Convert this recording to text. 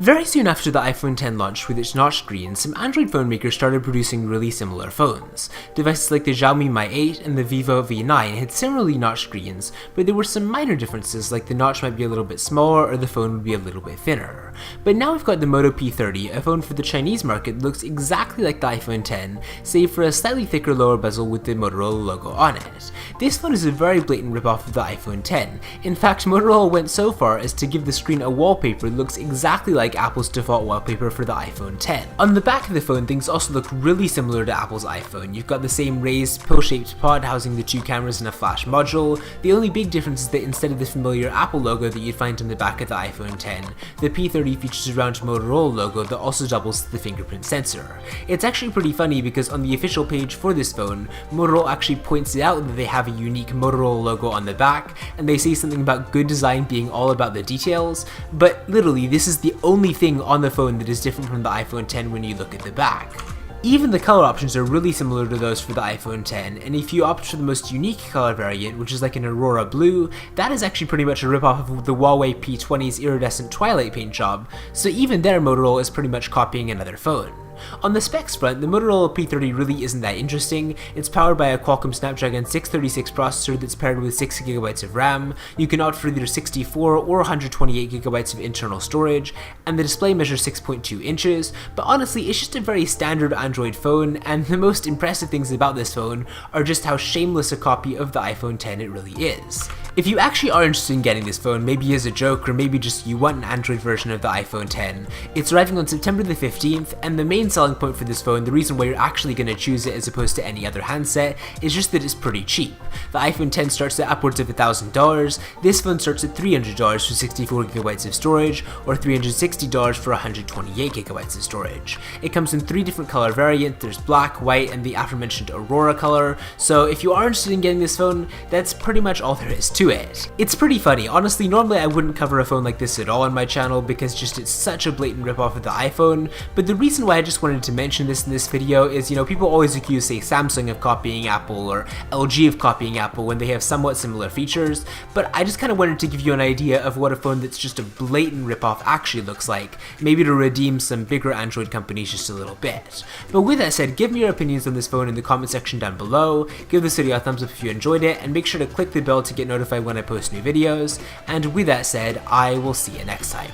Very soon after the iPhone X launched with its notch screen, some Android phone makers started producing really similar phones. Devices like the Xiaomi Mi 8 and the Vivo V9 had similarly notched screens, but there were some minor differences, like the notch might be a little bit smaller or the phone would be a little bit thinner. But now we've got the Moto P30, a phone for the Chinese market that looks exactly like the iPhone X, save for a slightly thicker lower bezel with the Motorola logo on it. This phone is a very blatant ripoff of the iPhone X. In fact, Motorola went so far as to give the screen a wallpaper that looks exactly like Apple's default wallpaper for the iPhone X. On the back of the phone, things also look really similar to Apple's iPhone. You've got the same raised pill-shaped pod housing the two cameras and a flash module. The only big difference is that instead of the familiar Apple logo that you'd find on the back of the iPhone X, the P30 features a round Motorola logo that also doubles as the fingerprint sensor. It's actually pretty funny because on the official page for this phone, Motorola actually points it out that they have a unique Motorola logo on the back, and they say something about good design being all about the details, but literally this is the only thing on the phone that is different from the iPhone X when you look at the back. Even the color options are really similar to those for the iPhone X, and if you opt for the most unique color variant, which is like an Aurora Blue, that is actually pretty much a ripoff of the Huawei P20's iridescent twilight paint job, so even there Motorola is pretty much copying another phone. On the specs front, the Motorola P30 really isn't that interesting. It's powered by a Qualcomm Snapdragon 636 processor that's paired with 6GB of RAM. You can opt for either 64 or 128GB of internal storage, and the display measures 6.2 inches, but honestly it's just a very standard Android phone, and the most impressive things about this phone are just how shameless a copy of the iPhone X it really is. If you actually are interested in getting this phone, maybe as a joke or maybe just you want an Android version of the iPhone X, it's arriving on September the 15th, and the main selling point for this phone, the reason why you're actually going to choose it as opposed to any other handset, is just that it's pretty cheap. The iPhone X starts at upwards of $1,000, this phone starts at $300 for 64GB of storage, or $360 for 128GB of storage. It comes in 3 different color variants, there's black, white, and the aforementioned Aurora color, so if you are interested in getting this phone, that's pretty much all there is to it. It's pretty funny, honestly normally I wouldn't cover a phone like this at all on my channel because just it's such a blatant ripoff of the iPhone, but the reason why I just wanted to mention this in this video is, people always accuse, say, Samsung of copying Apple or LG of copying Apple when they have somewhat similar features, but I just kind of wanted to give you an idea of what a phone that's just a blatant ripoff actually looks like, maybe to redeem some bigger Android companies just a little bit. But with that said, give me your opinions on this phone in the comment section down below, give this video a thumbs up if you enjoyed it, and make sure to click the bell to get notified when I post new videos, and with that said, I will see you next time.